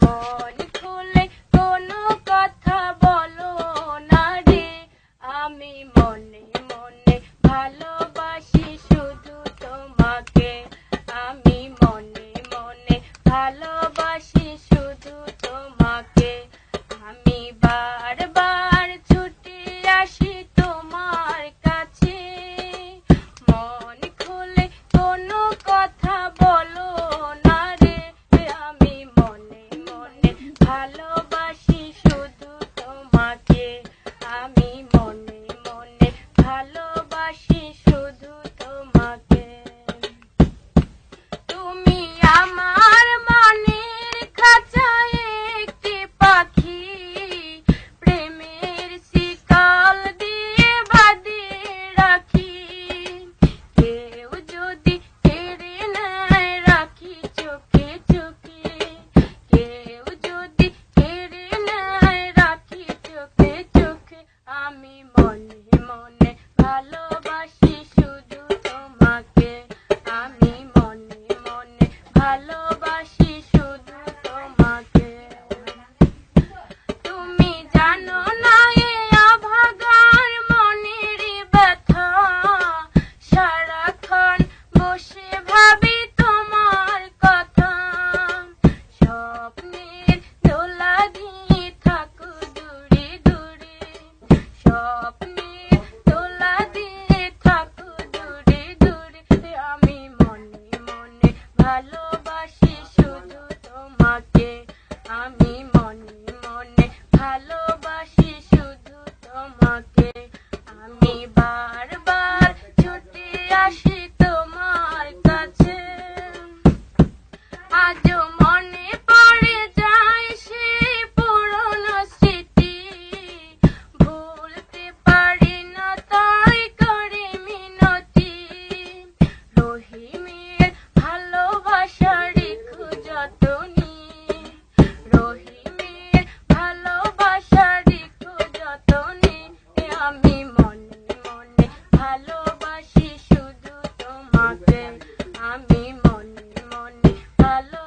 মন খুলে কোনো কথা বলো না রে, আমি মনে মনে ভালোবাসি শুধু তোমাকে, আমি মনে মনে ভালোবাসি শুধু তোমাকে। আমি বারবার ছুটে আসি তোমার কাছে, মন খুলে কোনো কথা বলো না রে, আমি মনে মনে ভালোবাসি শুধু তোমাকে, আমি মনে মনে ভালোবাসি শুধু তোমাকে। তুমি আমার মনের খাঁচায় একটি পাখি, প্রেমের শিকল দিয়ে বাঁধিয়ে রাখি, কেউ যদি কেড়ে নেয় রাখি চোখে চোখে, কেউ যদি কেড়ে নেয় রাখি চোখে চোখে। আমি মনে মনে ভালোবাসি শুধু তোমাকে, আমি মনে মনে ভালোবাসি শুধু তোমাকে। তুমি জানো না এ অভাগার মনের ব্যথা, সারাক্ষণ বসে ভাবি তোমার কথা, স্বপ্নের দোলা দিয়ে থাকো দূরে দূরে, স্বপ্নের দোলা দিয়ে থাকো দূরে দূরে। আমি মনে মনে ভালোবাসি শুধু তোমাকে, আমি মনে মনে ভালোবাসি শুধু তোমাকে। আমি বারবার ছুটে আসি তোমার কাছে, আজও মনে পড়ে যায় সেই পুরনো স্মৃতি, ভুলতে পারি না তাই করি মিনতি, রহিমের ভালোবাসা রেখো যতনি, রহিমের ভালোবাসা রেখো যতনি। আমি মনে মনে ভালোবাসি শুধু তোমাকে, আমি মনে মনে ভালো